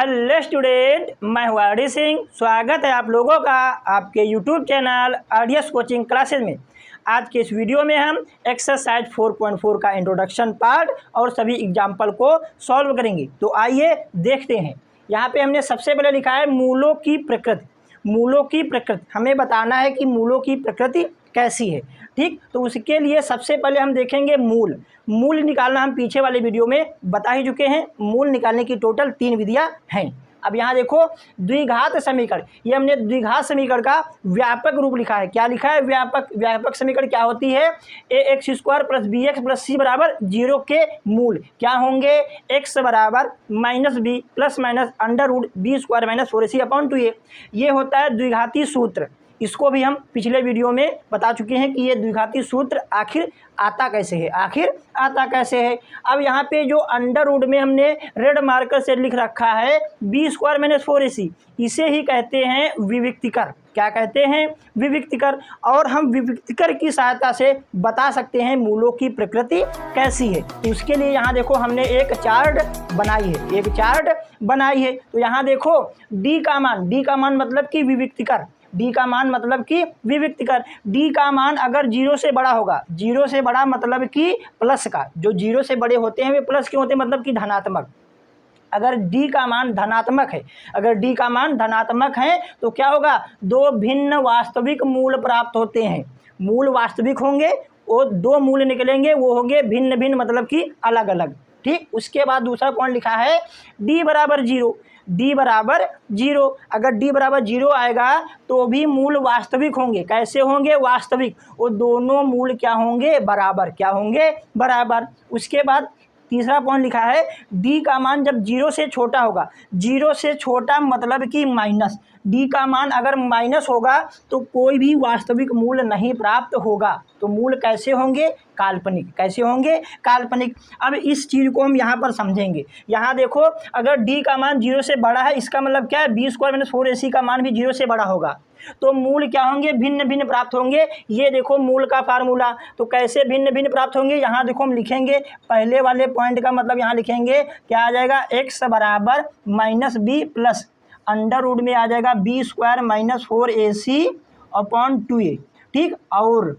Hello student, मैं हूँ R D Singh. स्वागत है आप लोगों का आपके YouTube channel RDS coaching classes में। आज के इस वीडियो में हम एक्सरसाइज 4.4 का इंट्रोडक्शन पार्ट और सभी एग्जाम्पल को सॉल्व करेंगे। तो आइए देखते हैं। यहाँ पे हमने सबसे पहले लिखा है मूलों की प्रकृति। मूलों की प्रकृति हमें बताना है कि मूलों की प्रकृति कैसी है। ठीक, तो उसके लिए सबसे पहले हम देखेंगे मूल निकालना हम पीछे वाले वीडियो में बता ही चुके हैं। मूल निकालने की टोटल 3 विधियां हैं। अब यहाँ देखो द्विघात समीकरण, ये हमने द्विघात समीकरण का व्यापक रूप लिखा है। क्या लिखा है? व्यापक समीकरण क्या होती है? ax square plus B X plus C बराबर 0 के मूल क्या होंगे? x बराबर minus B plus minus under root B square minus 4ac upon 2a। ये होता है द्विघाती सूत्र। इसको भी हम पिछले वीडियो में बता चुके हैं कि ये द्विघाती सूत्र आखिर आता कैसे है। अब यहाँ पे जो अंडर रूट में हमने रेड मार्कर से लिख रखा है बी स्क्वायर माइनस 4ac, इसे ही कहते हैं विविक्तिकर। क्या कहते हैं? विविक्तिकर। और हम विविक्तिकर की सहायता से बता सकते हैं मूलों की प्रकृति कैसी है। तो उसके लिए यहाँ देखो हमने एक चार्ट बनाई है। तो यहाँ देखो डी का मान मतलब कि विविक्तिकर। डी का मान मतलब कि विविक्तिकर। डी का मान अगर 0 से बड़ा होगा, 0 से बड़ा मतलब कि प्लस का, जो 0 से बड़े होते हैं वे प्लस के होते हैं, मतलब कि धनात्मक। अगर डी का मान धनात्मक है तो क्या होगा? 2 भिन्न वास्तविक मूल प्राप्त होते हैं। मूल वास्तविक होंगे और 2 मूल निकलेंगे, वो होंगे भिन्न भिन्न मतलब कि अलग अलग। ठीक, उसके बाद दूसरा पॉइंट लिखा है डी बराबर 0। अगर डी बराबर 0 आएगा तो भी मूल वास्तविक होंगे। कैसे होंगे? वास्तविक। वो दोनों मूल क्या होंगे? बराबर। उसके बाद तीसरा पॉइंट लिखा है डी का मान जब 0 से छोटा होगा, 0 से छोटा मतलब कि माइनस। डी का मान अगर माइनस होगा तो कोई भी वास्तविक मूल नहीं प्राप्त होगा। तो मूल कैसे होंगे? काल्पनिक। अब इस चीज़ को हम यहाँ पर समझेंगे। यहाँ देखो अगर डी का मान 0 से बड़ा है, इसका मतलब क्या है? बी स्क्वायर माइनस 4ac का मान भी 0 से बड़ा होगा। तो मूल क्या होंगे? भिन्न भिन्न प्राप्त होंगे। ये देखो मूल का फार्मूला। तो कैसे भिन्न भिन्न प्राप्त होंगे? यहाँ देखो हम लिखेंगे पहले वाले पॉइंट का मतलब यहाँ लिखेंगे क्या आ जाएगा? x बराबर minus B plus under root में आ जाएगा B square minus 4ac upon 2a। ठीक, और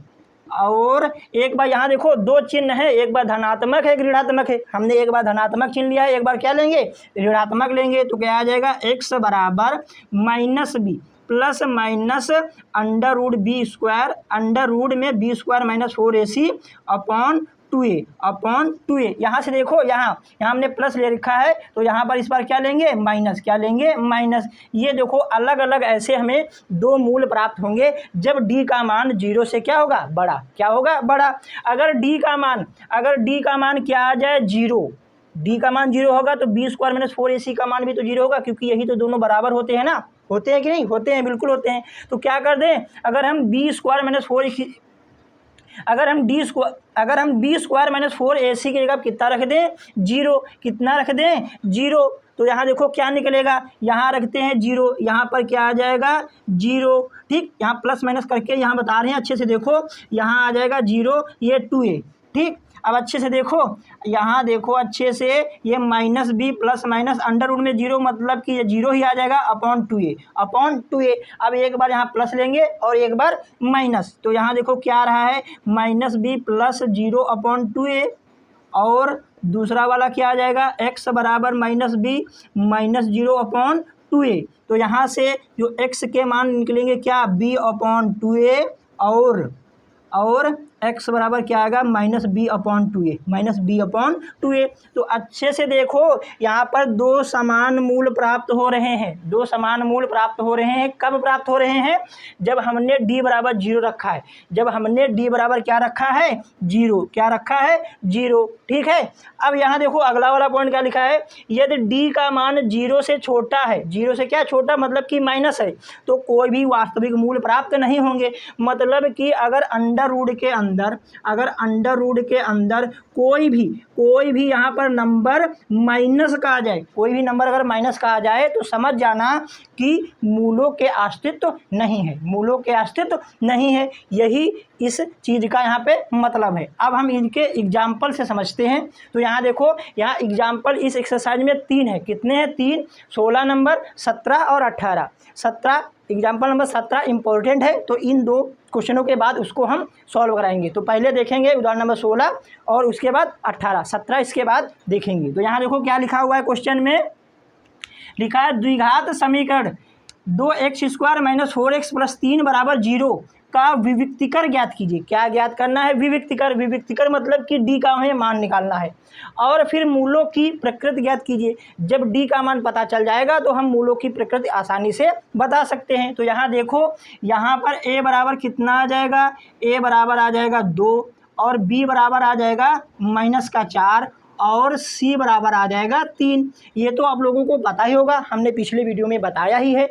एक बार यहाँ देखो 2 चिन्ह है, एक बार धनात्मक है, एक ऋणात्मक है। हमने एक बार धनात्मक चिन्ह लिया है, एक बार क्या लेंगे? ऋणात्मक लेंगे। तो क्या आ जाएगा? x बराबर minus B plus minus under root B square under root में B square minus 4ac upon 2a। यहाँ से देखो यहाँ हमने प्लस ले रखा है, तो यहाँ पर इस बार क्या लेंगे? माइनस। ये देखो अलग अलग ऐसे हमें 2 मूल प्राप्त होंगे जब डी का मान 0 से क्या होगा? बड़ा। अगर डी का मान क्या आ जाए? 0। डी का मान 0 होगा तो बी स्क्वायर माइनस 4ac का मान भी तो 0 होगा, क्योंकि यही तो दोनों बराबर होते हैं ना। होते हैं कि नहीं? होते हैं, बिल्कुल होते हैं। तो क्या कर दें? अगर हम बी स्क्वायर माइनस 4ac की जगह कितना रख दें? 0। कितना रख दें? 0। तो यहाँ देखो क्या निकलेगा? यहाँ रखते हैं 0, यहाँ पर क्या आ जाएगा? 0। ठीक, यहाँ प्लस माइनस करके यहाँ बता रहे हैं अच्छे से देखो। यहाँ आ जाएगा 0, ये 2a। ठीक, अब अच्छे से देखो, यहाँ देखो अच्छे से, ये minus B plus minus under root में 0 मतलब कि ये 0 ही आ जाएगा अपॉन 2a। अब एक बार यहाँ प्लस लेंगे और एक बार माइनस। तो यहाँ देखो क्या आ रहा है? Minus B plus 0 upon 2a। और दूसरा वाला क्या आ जाएगा? x बराबर minus B minus 0 upon 2a। तो यहाँ से जो x के मान निकलेंगे क्या? b अपॉन 2a और x बराबर क्या आएगा? Minus b upon 2a। तो अच्छे से देखो यहाँ पर 2 समान मूल प्राप्त हो रहे हैं। कब प्राप्त हो रहे हैं? जब हमने d बराबर 0 रखा है। क्या रखा है? 0। क्या रखा है? 0। ठीक है, अब यहाँ देखो अगला वाला पॉइंट क्या लिखा है? यदि d का मान 0 से छोटा है, 0 से क्या छोटा मतलब कि माइनस है, तो कोई भी वास्तविक मूल प्राप्त नहीं होंगे। मतलब कि अगर अंडर रूट के अंदर अंदर अगर अंडर रूट के अंदर कोई भी यहाँ पर नंबर माइनस का आ जाए, कोई भी नंबर अगर माइनस का आ जाए तो समझ जाना कि मूलों के अस्तित्व नहीं है, मूलों के अस्तित्व नहीं है। यही इस चीज़ का यहाँ पे मतलब है। अब हम इनके एग्जाम्पल से समझते हैं। तो यहाँ देखो, यहाँ एग्जाम्पल इस एक्सरसाइज में 3 है। कितने हैं? 3। 16 नंबर, 17 और 18। 17 एग्जाम्पल नंबर 17 इम्पोर्टेंट है, तो इन 2 क्वेश्चनों के बाद उसको हम सॉल्व कराएंगे। तो पहले देखेंगे उदाहरण नंबर 16 और उसके बाद 18। 17 इसके बाद देखेंगे। तो यहाँ देखो क्या लिखा हुआ है क्वेश्चन में, लिखा है द्विघात समीकरण 2x² - 4x + 3 = 0 का विविक्तिकर ज्ञात कीजिए। क्या ज्ञात करना है? विविक्तिकर। विविक्तिकर मतलब कि डी का हमें मान निकालना है और फिर मूलों की प्रकृति ज्ञात कीजिए। जब डी का मान पता चल जाएगा तो हम मूलों की प्रकृति आसानी से बता सकते हैं। तो यहाँ देखो, यहाँ पर a बराबर कितना आ जाएगा? a बराबर आ जाएगा 2 और b बराबर आ जाएगा -4 और c बराबर आ जाएगा 3। ये तो आप लोगों को पता ही होगा, हमने पिछले वीडियो में बताया ही है।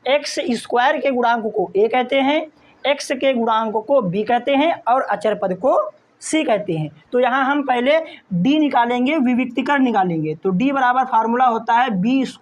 x² के गुणांक को a कहते हैं, x के गुणांक को b कहते हैं और अचर पद को c कहते हैं। तो यहाँ हम पहले d निकालेंगे, विविक्तिकर निकालेंगे। तो d बराबर फार्मूला होता है b² -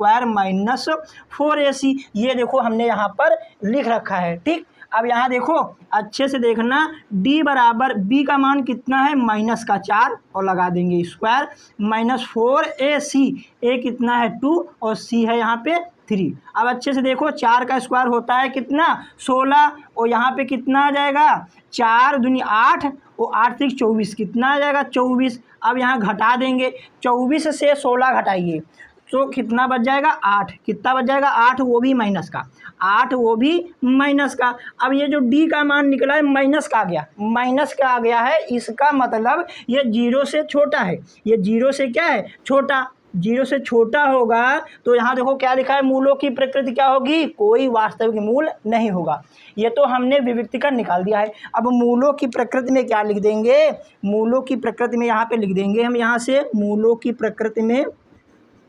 4ac। ये देखो हमने यहाँ पर लिख रखा है। ठीक, अब यहाँ देखो अच्छे से देखना, d बराबर b का मान कितना है? -4 और लगा देंगे स्क्वायर -4ac। a कितना है? 2 और c है यहाँ पे 3। अब अच्छे से देखो, 4 का स्क्वायर होता है कितना? 16 और यहाँ पे कितना आ जाएगा? 4 दूनी 8 और 8 3 24, कितना आ जाएगा? 24। अब यहाँ घटा देंगे, 24 से 16 घटाइए तो कितना बच जाएगा? 8। कितना बच जाएगा? 8, वो भी माइनस का, 8 वो भी माइनस का। अब ये जो डी का मान निकला है माइनस का आ गया, माइनस का आ गया है, इसका मतलब ये 0 से छोटा है। ये 0 से क्या है? छोटा। 0 से छोटा होगा तो यहाँ देखो क्या लिखा है? मूलों की प्रकृति क्या होगी? कोई वास्तविक मूल नहीं होगा। ये तो हमने विविक्तिकर निकाल दिया है। अब मूलों की प्रकृति में क्या लिख देंगे? मूलों की प्रकृति में यहाँ पे लिख देंगे हम, यहाँ से मूलों की प्रकृति में,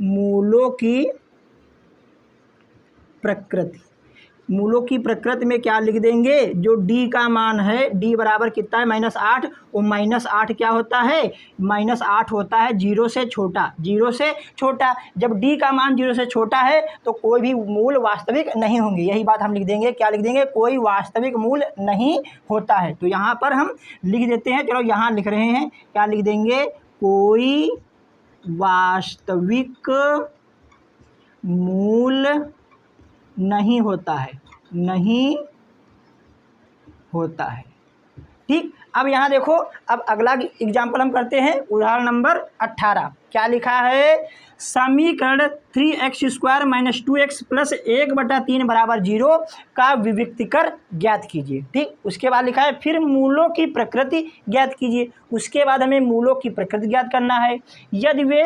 मूलों की प्रकृति में क्या लिख देंगे? जो d का मान है, d बराबर कितना है? -8 और -8 क्या होता है? -8 होता है 0 से छोटा, 0 से छोटा। जब d का मान 0 से छोटा है तो कोई भी मूल वास्तविक नहीं होंगे। यही बात हम लिख देंगे। क्या लिख देंगे? कोई वास्तविक मूल नहीं होता है। तो यहाँ पर हम लिख देते हैं, चलो यहाँ लिख रहे हैं, क्या लिख देंगे? कोई वास्तविक मूल नहीं होता है, नहीं होता है। ठीक, अब यहाँ देखो, अब अगला एग्जाम्पल हम करते हैं, उदाहरण नंबर 18। क्या लिखा है? समीकरण 3x² - 2x + 1/3 = 0 का विविक्तिकर ज्ञात कीजिए। ठीक, उसके बाद लिखा है फिर मूलों की प्रकृति ज्ञात कीजिए। उसके बाद हमें मूलों की प्रकृति ज्ञात करना है। यदि वे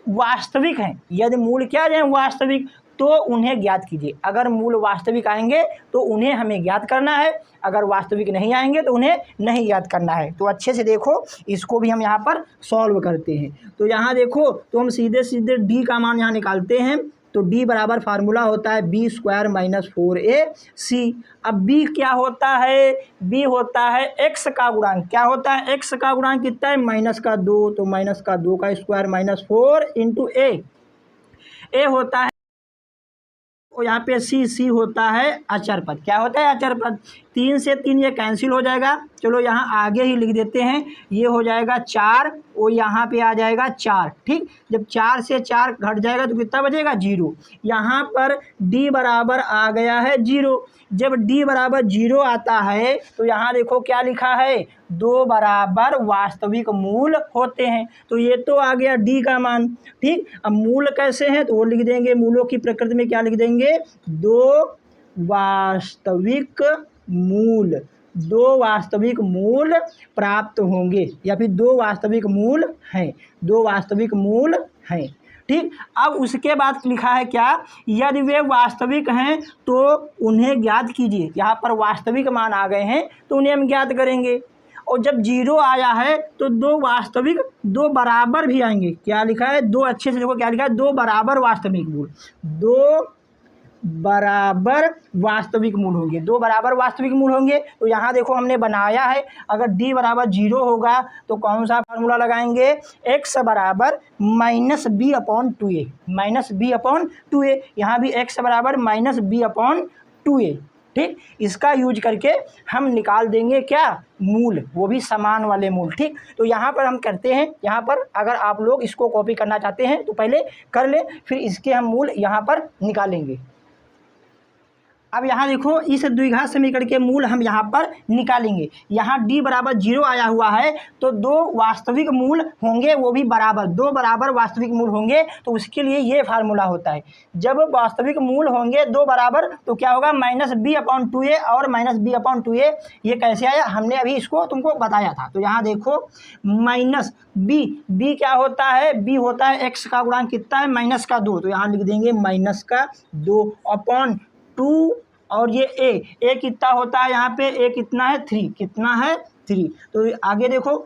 वास्तविक हैं, यदि मूल क्या है? वास्तविक, तो उन्हें ज्ञात कीजिए। अगर मूल वास्तविक आएंगे तो उन्हें हमें ज्ञात करना है, अगर वास्तविक नहीं आएंगे तो उन्हें नहीं ज्ञात करना है। तो अच्छे से देखो, इसको भी हम यहाँ पर सॉल्व करते हैं। तो यहाँ देखो, तो हम सीधे सीधे d का मान यहाँ निकालते हैं। तो d बराबर फार्मूला होता है b² - 4ac। अब b क्या होता है? b होता है x का गुणांक। क्या होता है? x का गुणांक कितना है? -2। तो -2 का स्क्वायर -4 × a होता है, और यहाँ पे c होता है अचर पद। क्या होता है? अचर पद। 3 से 3 ये कैंसिल हो जाएगा। चलो यहाँ आगे ही लिख देते हैं, ये हो जाएगा 4 और यहाँ पे आ जाएगा 4। ठीक, जब 4 से 4 घट जाएगा तो कितना बचेगा? 0। यहाँ पर d बराबर आ गया है 0। जब d बराबर 0 आता है तो यहाँ देखो क्या लिखा है? 2 बराबर वास्तविक मूल होते हैं। तो ये तो आ गया d का मान। ठीक, अब मूल कैसे हैं? तो वो लिख देंगे, मूलों की प्रकृति में क्या लिख देंगे? 2 वास्तविक मूल, 2 वास्तविक मूल प्राप्त होंगे, या फिर 2 वास्तविक मूल हैं, 2 वास्तविक मूल हैं। ठीक, अब उसके बाद लिखा है क्या? यदि वे वास्तविक हैं तो उन्हें ज्ञात कीजिए। यहाँ पर वास्तविक मान आ गए हैं तो उन्हें हम ज्ञात करेंगे। और जब 0 आया है तो 2 वास्तविक, 2 बराबर भी आएंगे। क्या लिखा है? 2, अच्छे से देखो क्या लिखा है? 2 बराबर वास्तविक मूल, 2 बराबर वास्तविक मूल होंगे, 2 बराबर वास्तविक मूल होंगे। तो यहाँ देखो हमने बनाया है, अगर d बराबर 0 होगा तो कौन सा फार्मूला लगाएंगे, x बराबर -b/2a, -b/2a। यहाँ भी x बराबर -b/2a। ठीक, इसका यूज करके हम निकाल देंगे क्या, मूल, वो भी समान वाले मूल। ठीक, तो यहाँ पर हम करते हैं, यहाँ पर अगर आप लोग इसको कॉपी करना चाहते हैं तो पहले कर लें, फिर इसके हम मूल यहाँ पर निकालेंगे। अब यहाँ देखो इस द्विघात समीकरण के मूल हम यहाँ पर निकालेंगे। यहाँ d बराबर 0 आया हुआ है तो 2 वास्तविक मूल होंगे, वो भी बराबर, 2 बराबर वास्तविक मूल होंगे। तो उसके लिए ये फार्मूला होता है, जब वास्तविक मूल होंगे 2 बराबर तो क्या होगा, -b/2a और -b/2a। ये कैसे आया, हमने अभी इसको तुमको बताया था। तो यहाँ देखो -b क्या होता है, b होता है x का गुणांक कितना है, -2। तो यहाँ लिख देंगे -2 और ये a कितना होता है, यहाँ पे a कितना है, 3, कितना है 3। तो आगे देखो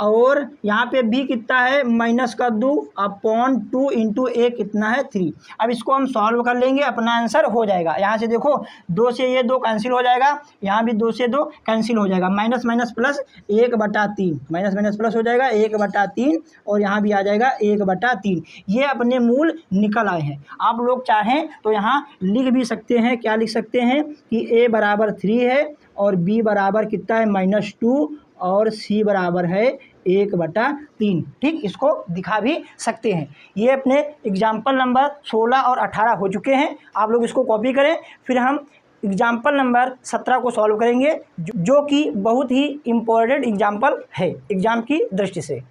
और यहाँ पे b कितना है, -2/2 इंटू a कितना है 3। अब इसको हम सॉल्व कर लेंगे, अपना आंसर हो जाएगा। यहाँ से देखो 2 से ये 2 कैंसिल हो जाएगा, यहाँ भी 2 से 2 कैंसिल हो जाएगा, minus minus plus 1/3, minus minus plus हो जाएगा 1/3 और यहाँ भी आ जाएगा 1/3। ये अपने मूल निकल आए हैं। आप लोग चाहें तो यहाँ लिख भी सकते हैं, क्या लिख सकते हैं कि a बराबर 3 है और b बराबर कितना है, -2 और c बराबर है 1/3। ठीक, इसको दिखा भी सकते हैं। ये अपने एग्जाम्पल नंबर 16 और 18 हो चुके हैं, आप लोग इसको कॉपी करें। फिर हम एग्जाम्पल नंबर 17 को सॉल्व करेंगे, जो कि बहुत ही इम्पोर्टेंट एग्जाम्पल है एग्जाम की दृष्टि से।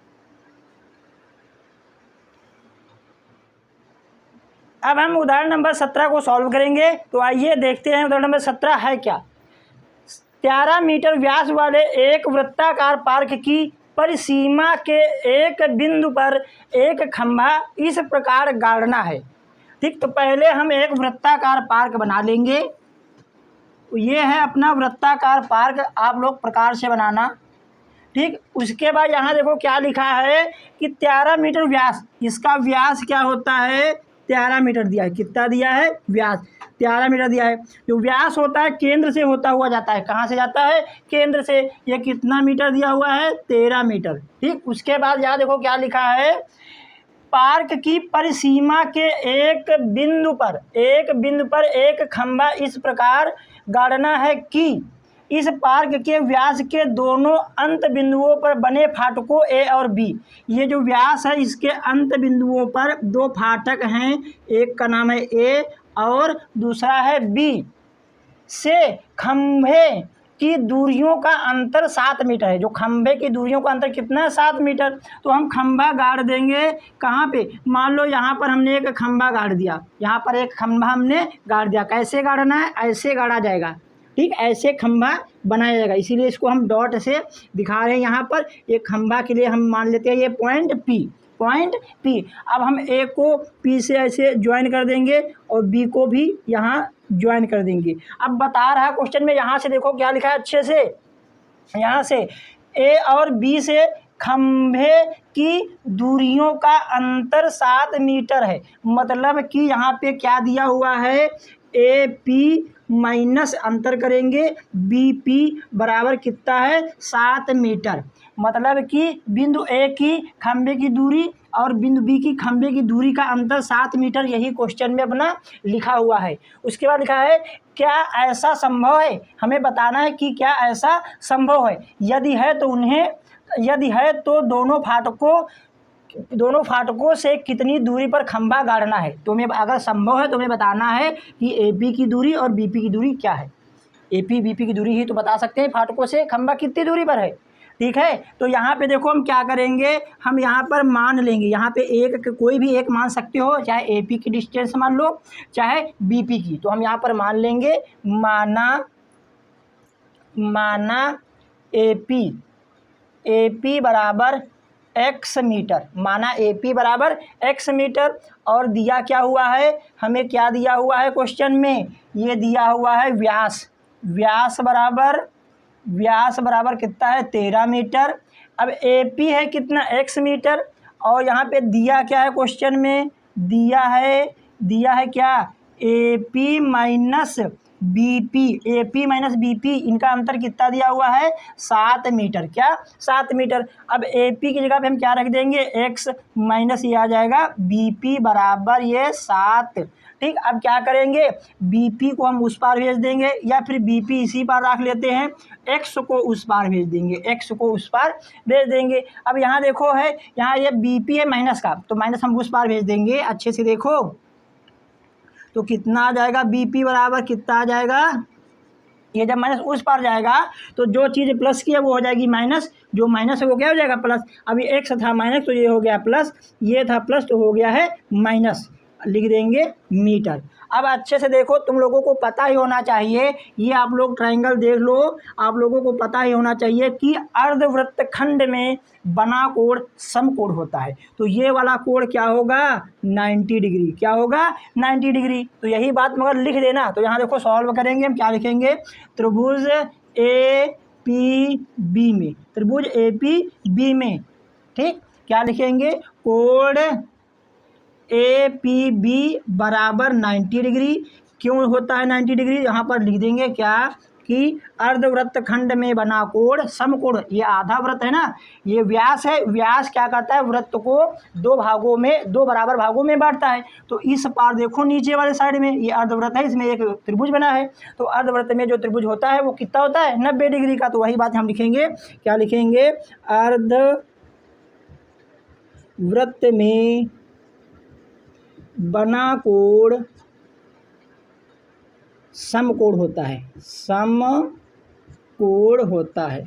अब हम उदाहरण नंबर 17 को सॉल्व करेंगे। तो आइए देखते हैं उदाहरण नंबर 17 है क्या। 13 मीटर व्यास वाले एक वृत्ताकार पार्क की परिसीमा के एक बिंदु पर एक खंभा इस प्रकार गाड़ना है। ठीक, तो पहले हम एक वृत्ताकार पार्क बना लेंगे। ये है अपना वृत्ताकार पार्क, आप लोग प्रकार से बनाना। ठीक, उसके बाद यहाँ देखो क्या लिखा है कि 13 मीटर व्यास, इसका व्यास क्या होता है, 13 मीटर दिया है। कितना दिया है, व्यास 13 मीटर दिया है। जो व्यास होता है केंद्र से होता हुआ जाता है, कहाँ से जाता है, केंद्र से। ये कितना मीटर दिया हुआ है, 13 मीटर। ठीक, उसके बाद यहाँ देखो क्या लिखा है, पार्क की परिसीमा के एक बिंदु पर एक खंभा इस प्रकार गाड़ना है कि इस पार्क के व्यास के दोनों अंत बिंदुओं पर बने फाटकों ए और बी। ये जो व्यास है इसके अंत बिंदुओं पर 2 फाटक हैं, एक का नाम है ए और दूसरा है बी, से खंभे की दूरियों का अंतर 7 मीटर है। जो खंभे की दूरियों का अंतर कितना है, 7 मीटर। तो हम खंभा गाड़ देंगे कहाँ पे, मान लो यहाँ पर हमने एक खंभा गाड़ दिया, यहाँ पर एक खंभा हमने गाड़ दिया। कैसे गाड़ना है, ऐसे गाड़ा जाएगा। ठीक, ऐसे खंभा बनाया जाएगा, इसीलिए इसको हम डॉट से दिखा रहे हैं। यहाँ पर एक खंभा के लिए हम मान लेते हैं ये पॉइंट P। अब हम ए को P से ऐसे ज्वाइन कर देंगे और B को भी यहाँ ज्वाइन कर देंगे। अब बता रहा है क्वेश्चन में, यहाँ से देखो क्या लिखा है अच्छे से, यहाँ से A और B से खंभे की दूरियों का अंतर 7 मीटर है। मतलब कि यहाँ पे क्या दिया हुआ है, AP माइनस अंतर करेंगे BP बराबर कितना है, 7 मीटर। मतलब कि बिंदु A की खंभे की दूरी और बिंदु B की खंभे की दूरी का अंतर 7 मीटर, यही क्वेश्चन में अपना लिखा हुआ है। उसके बाद लिखा है क्या ऐसा संभव है, हमें बताना है कि क्या ऐसा संभव है। यदि है तो दोनों फाटकों से कितनी दूरी पर खंभा गाड़ना है। तो हमें अगर संभव है तो हमें बताना है कि AP की दूरी और BP की दूरी क्या है। AP BP की दूरी ही तो बता सकते हैं, फाटकों से खंभा कितनी दूरी पर है। ठीक है, तो यहाँ पे देखो हम क्या करेंगे, हम यहाँ पर मान लेंगे, यहाँ पे एक कोई भी एक मान सकते हो, चाहे AP की डिस्टेंस मान लो चाहे BP की। तो हम यहाँ पर मान लेंगे, माना AP बराबर x मीटर, माना AP बराबर x मीटर। और दिया क्या हुआ है, हमें क्या दिया हुआ है क्वेश्चन में, ये दिया हुआ है व्यास बराबर कितना है, 13 मीटर। अब AP है कितना, x मीटर। और यहाँ पे दिया क्या है क्वेश्चन में, दिया है दिया है क्या, A P minus B P, A P minus B P, इनका अंतर कितना दिया हुआ है, 7 मीटर, क्या 7 मीटर। अब ए पी की जगह पे हम क्या रख देंगे, x माइनस ये आ जाएगा बी पी बराबर ये 7। ठीक, अब क्या करेंगे, बी पी को हम उस पार भेज देंगे या फिर बी पी इसी पार रख लेते हैं, एक्स को उस पार भेज देंगे, एक्स को उस पार भेज देंगे। अब यहाँ देखो है, यहाँ ये बी पी है माइनस का, तो माइनस हम उस पार भेज देंगे, अच्छे से देखो तो कितना आ जाएगा, बी पी बराबर कितना आ जाएगा, ये जब माइनस उस पार जाएगा तो जो चीज़ प्लस की है वो हो जाएगी माइनस, जो माइनस है वो क्या हो जाएगा प्लस। अभी एक्स था माइनस तो ये हो गया प्लस, ये था प्लस तो हो गया है माइनस, लिख देंगे मीटर। अब अच्छे से देखो, तुम लोगों को पता ही होना चाहिए, ये आप लोग ट्रायंगल देख लो, आप लोगों को पता ही होना चाहिए कि अर्धवृत्तखंड में बना कोण समकोण होता है। तो ये वाला कोण क्या होगा, 90 डिग्री, क्या होगा 90 डिग्री। तो यही बात मगर लिख देना। तो यहाँ देखो सॉल्व करेंगे हम, क्या लिखेंगे, त्रिभुज ए पी बी में, त्रिभुज ए पी बी में, ठीक, क्या लिखेंगे, कोण ए पी बी बराबर 90 डिग्री। क्यों होता है 90 डिग्री, यहाँ पर लिख देंगे क्या कि अर्धवृत्तखंड में बना कोण समकोण, ये आधा वृत्त है ना, ये व्यास है, व्यास क्या करता है, वृत्त को दो भागों में, दो बराबर भागों में बांटता है। तो इस पार देखो नीचे वाले साइड में ये अर्धवृत्त है, इसमें एक त्रिभुज बना है, तो अर्धवृत्त में जो त्रिभुज होता है वो कितना होता है, 90 डिग्री का। तो वही बात हम लिखेंगे, क्या लिखेंगे, अर्धवृत्त में बना कोण समकोण होता है, समकोण होता है,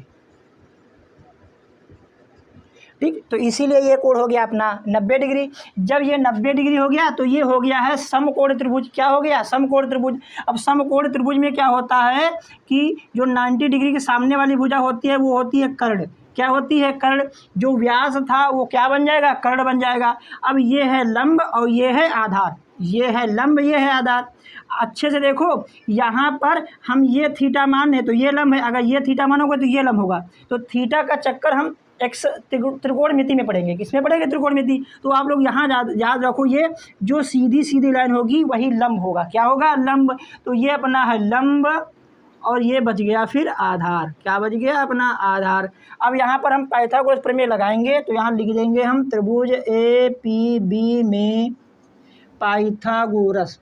ठीक। तो इसीलिए ये कोण हो गया अपना 90 डिग्री। जब ये 90 डिग्री हो गया तो ये हो गया है समकोण त्रिभुज, क्या हो गया, समकोण त्रिभुज। अब समकोण त्रिभुज में क्या होता है कि जो 90 डिग्री के सामने वाली भुजा होती है वो होती है कर्ण, क्या होती है, कर्ण। जो व्यास था वो क्या बन जाएगा, कर्ण बन जाएगा। अब ये है लंब और ये है आधार, ये है लंब, ये है आधार। अच्छे से देखो, यहाँ पर हम ये थीटा मान है तो ये लंब है, अगर ये थीटा मानोगे तो ये लंब होगा। तो थीटा का चक्कर हम एक्स त्रिकोणमिति में पढ़ेंगे, किसमें पढ़ेंगे, त्रिकोणमिति। तो आप लोग यहाँ याद रखो, ये जो सीधी सीधी लाइन होगी वही लंब होगा, क्या होगा, लंब। तो ये अपना है लंब और ये बच गया फिर आधार, क्या बच गया, अपना आधार। अब यहाँ पर हम पाइथागोरस प्रमेय लगाएंगे, तो यहाँ लिख देंगे हम त्रिभुज ए पी बी में पाइथागोरस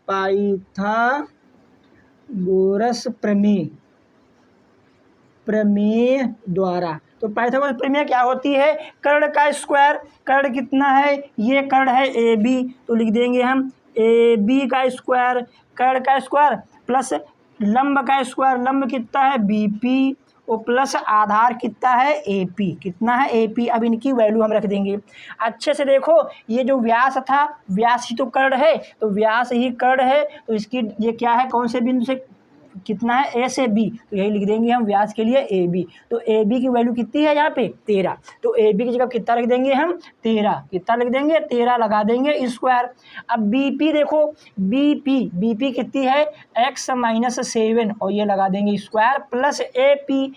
प्रमेय द्वारा। तो पाइथागोरस प्रमेय क्या होती है, कर्ण का स्क्वायर, कर्ण कितना है, ये कर्ण है ए बी, तो लिख देंगे हम ए बी का स्क्वायर, कर्ण का स्क्वायर प्लस लंब का स्क्वायर, लंब कितना है बी पी, और प्लस आधार कितना है ए पी, कितना है ए पी। अब इनकी वैल्यू हम रख देंगे। अच्छे से देखो, ये जो व्यास था, व्यास ही तो कर्ण है, तो व्यास ही कर्ण है, तो इसकी ये क्या है, कौन से बिंदु से कितना है, ए से बी, तो यही लिख देंगे हम व्यास के लिए ए बी। तो ए बी की वैल्यू कितनी है यहाँ पे 13, तो ए बी की जगह कितना लिख देंगे हम 13, कितना लिख देंगे 13 लगा देंगे स्क्वायर। अब बी पी देखो, बी पी कितनी है x माइनस 7, और ये लगा देंगे स्क्वायर प्लस ए पी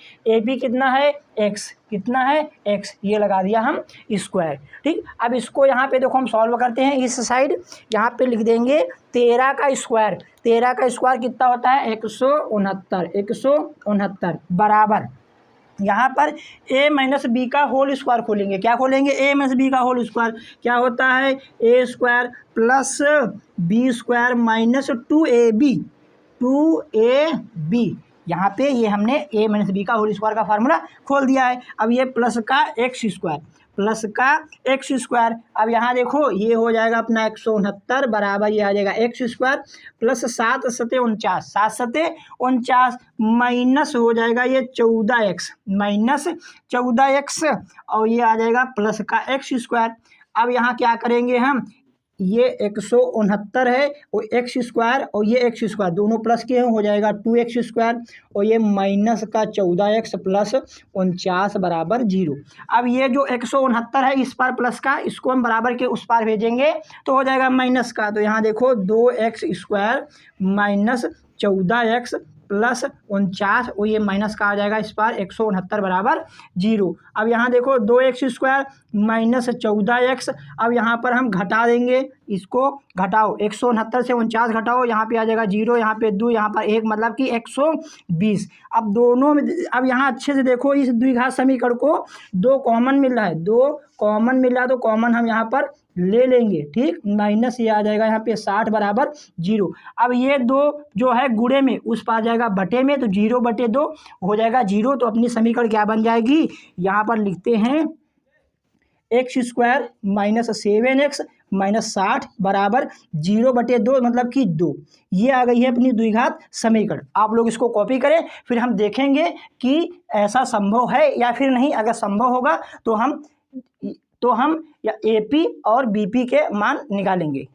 कितना है x, कितना है x, ये लगा दिया हम स्क्वायर, ठीक। अब इसको यहाँ पे देखो हम सॉल्व करते हैं, इस साइड यहाँ पे लिख देंगे 13 का स्क्वायर, 13 का स्क्वायर कितना होता है 169 बराबर, यहाँ पर a माइनस बी का होल स्क्वायर खोलेंगे, क्या खोलेंगे, a माइनस बी का होल स्क्वायर, क्या होता है a square plus b square minus 2ab, यहाँ पे ये हमने a माइनस बी का होल स्क्वायर का फार्मूला खोल दिया है। अब ये प्लस का एक्स स्क्वायर, अब यहाँ देखो ये हो जाएगा अपना 169 बराबर ये आ जाएगा एक्स स्क्वायर प्लस 7 सते 49 माइनस हो जाएगा ये 14x, माइनस 14x, और ये आ जाएगा प्लस का एक्स स्क्वायर। अब यहाँ क्या करेंगे हम, ये 169 है और एक्स स्क्वायर और ये एक्स स्क्वायर दोनों प्लस के हो जाएगा 2x स्क्वायर, और ये माइनस का 14x प्लस 49 बराबर 0। अब ये जो 169 है इस पार प्लस का, इसको हम बराबर के उस पार भेजेंगे तो हो जाएगा माइनस का। तो यहाँ देखो 2x square minus 14x plus 49 और ये माइनस का आ जाएगा इस पर 169 बराबर 0। अब यहाँ देखो 2x² माइनस 14x। अब यहाँ पर हम घटा देंगे, इसको घटाओ, 169 से 49 घटाओ, यहाँ पे आ जाएगा 0, यहाँ पे 2, यहाँ पर 1, मतलब कि 120। अब दोनों में, अब यहाँ अच्छे से देखो, इस द्विघात समीकरण को 2 कॉमन मिल रहा है, 2 कॉमन मिल रहा है, तो कॉमन हम यहाँ पर ले लेंगे, ठीक। माइनस ये आ जाएगा यहाँ पे 60 बराबर 0। अब ये 2 जो है गुणे में, उस पर आ जाएगा बटे में, तो 0/2 हो जाएगा 0। तो अपनी समीकरण क्या बन जाएगी, यहाँ पर लिखते हैं x² माइनस 7x माइनस 60 बराबर 0/2, मतलब कि 2। ये आ गई है अपनी द्विघात समीकरण। आप लोग इसको कॉपी करें, फिर हम देखेंगे कि ऐसा संभव है या फिर नहीं। अगर संभव होगा तो हम या AP और BP के मान निकालेंगे।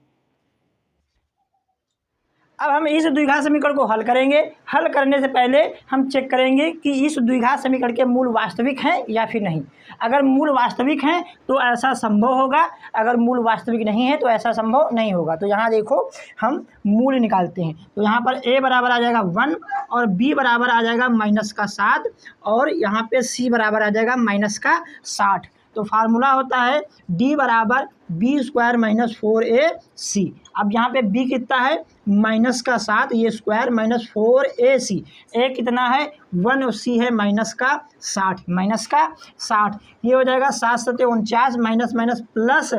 अब हम इस द्विघात समीकरण को हल करेंगे। हल करने से पहले हम चेक करेंगे कि इस द्विघात समीकरण के मूल वास्तविक हैं या फिर नहीं। अगर मूल वास्तविक हैं तो ऐसा संभव होगा, अगर मूल वास्तविक नहीं है तो ऐसा संभव नहीं होगा। तो यहाँ देखो हम मूल निकालते हैं। तो यहाँ पर a बराबर आ जाएगा 1 और b बराबर आ जाएगा -7 और यहाँ पे c बराबर आ जाएगा -60। तो फार्मूला होता है d बराबर b² माइनस 4ac। अब यहाँ पे b कितना है, -7, ये स्क्वायर माइनस 4ac, a कितना है 1 और c है -60। ये हो जाएगा 7 सत्ते 49 माइनस प्लस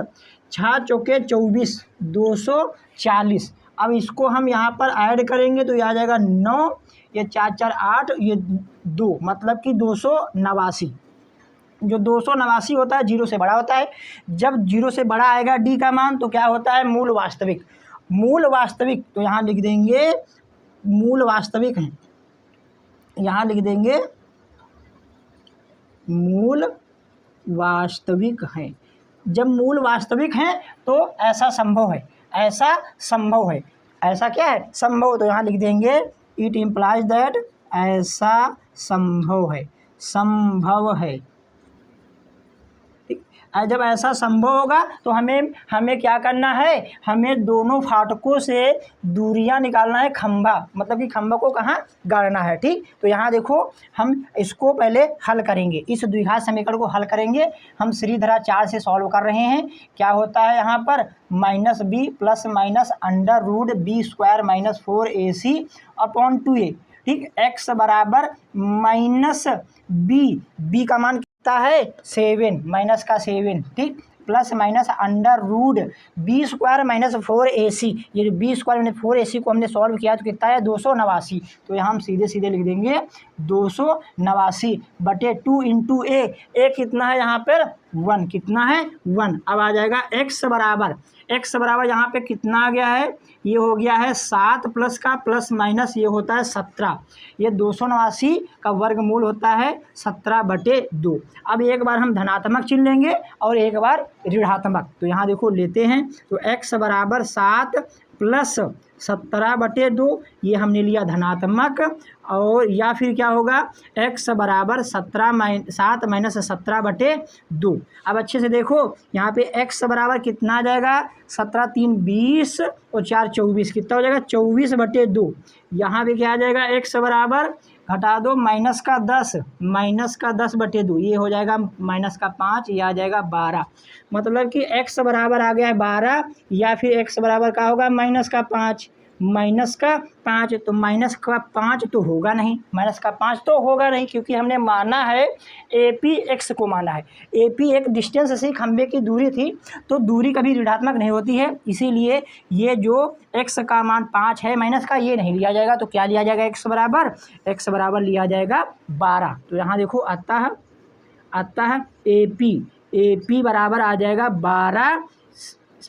6 चौके 24 240। अब इसको हम यहाँ पर ऐड करेंगे तो ये आ जाएगा 9, ये 4 4 8, ये 2, मतलब कि 289। जो 289 होता है 0 से बड़ा होता है। जब 0 से बड़ा आएगा d का मान तो क्या होता है, मूल वास्तविक। मूल वास्तविक, तो यहाँ लिख देंगे मूल वास्तविक हैं, यहाँ लिख देंगे मूल वास्तविक हैं। जब मूल वास्तविक हैं तो ऐसा संभव है, ऐसा संभव है, ऐसा क्या है, संभव। तो यहाँ लिख देंगे इट इम्प्लाइज दैट, ऐसा संभव है, संभव है। जब ऐसा संभव होगा तो हमें क्या करना है, हमें दोनों फाटकों से दूरियां निकालना है, खंभा, मतलब कि खंभा को कहाँ गाड़ना है, ठीक। तो यहाँ देखो हम इसको पहले हल करेंगे, इस द्विघात समीकरण को हल करेंगे। हम श्रीधरा 4 से सॉल्व कर रहे हैं। क्या होता है यहाँ पर, -b plus minus √b² minus 4ac upon 2a, ठीक। x बराबर -b का मान कितना है 7, माइनस का 7, ठीक, plus minus √b² minus 4ac। ये b² माइनस 4ac को हमने सॉल्व किया तो कितना है 289। तो यहाँ हम सीधे सीधे लिख देंगे 289/2 इंटू a कितना है यहाँ पर 1, कितना है 1। अब आ जाएगा x बराबर यहाँ पे कितना आ गया है, ये हो गया है 7 प्लस का प्लस माइनस ये होता है 17। ये 289 का वर्गमूल होता है 17/2। अब एक बार हम धनात्मक चिन्ह लेंगे और एक बार ऋणात्मक। तो यहाँ देखो लेते हैं, तो x बराबर 7 प्लस 17/2, ये हमने लिया धनात्मक, और या फिर क्या होगा x बराबर 7 माइनस 17/2। अब अच्छे से देखो यहाँ पे x बराबर कितना आ जाएगा, 17 3 20 और 4 24, कितना हो जाएगा 24/2। यहाँ पे क्या आ जाएगा, x बराबर घटा दो -10/2, ये हो जाएगा -5, ये आ जाएगा 12। मतलब कि x बराबर आ गया है 12, या फिर x बराबर क्या होगा -5, तो -5 तो होगा नहीं, -5 तो होगा नहीं, क्योंकि हमने माना है AP x को माना है। AP एक डिस्टेंस से खंभे की दूरी थी, तो दूरी कभी ऋणात्मक नहीं होती है, इसीलिए ये जो x का मान 5 है माइनस का, ये नहीं लिया जाएगा। तो क्या लिया जाएगा, x बराबर लिया जाएगा 12। तो यहाँ देखो आता है AP बराबर आ जाएगा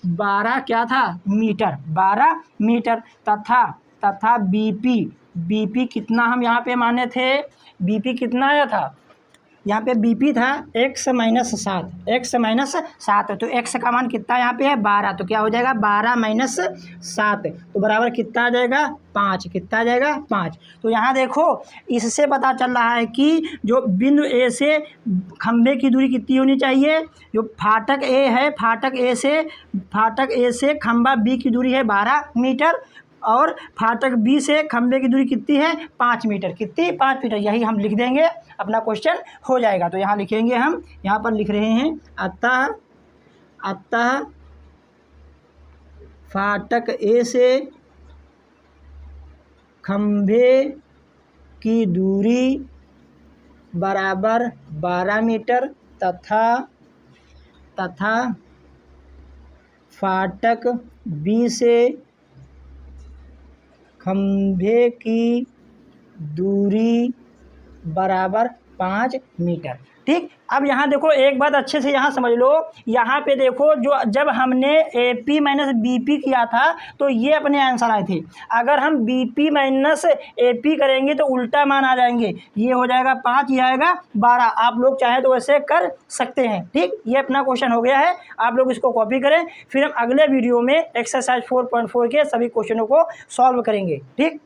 12 क्या था मीटर, 12 मीटर, तथा BP कितना हम यहाँ पे माने थे, BP कितना आया था, यहाँ पे BP था x माइनस 7, तो x का मान कितना यहाँ पे है 12, तो क्या हो जाएगा 12 माइनस 7, तो बराबर कितना आ जाएगा 5, कितना आ जाएगा 5। तो यहाँ देखो इससे पता चल रहा है कि जो बिंदु A से खंभे की दूरी कितनी होनी चाहिए, जो फाटक A है, फाटक A से खंभा B की दूरी है 12 मीटर, और फाटक बी से खंबे की दूरी कितनी है 5 मीटर, कितनी 5 मीटर, यही हम लिख देंगे, अपना क्वेश्चन हो जाएगा। तो यहाँ लिखेंगे हम, यहाँ पर लिख रहे हैं अतः फाटक ए से खंबे की दूरी बराबर 12 मीटर तथा फाटक बी से खंभे की दूरी बराबर 5 मीटर। ठीक, अब यहाँ देखो एक बात अच्छे से यहाँ समझ लो, यहाँ पे देखो जो जब हमने AP माइनस BP किया था तो ये अपने आंसर आए थे। अगर हम BP माइनस AP करेंगे तो उल्टा मान आ जाएंगे, ये हो जाएगा 5, ये आएगा 12। आप लोग चाहे तो वैसे कर सकते हैं। ठीक, ये अपना क्वेश्चन हो गया है, आप लोग इसको कॉपी करें, फिर हम अगले वीडियो में एक्सरसाइज 4.4 के सभी क्वेश्चनों को सॉल्व करेंगे। ठीक।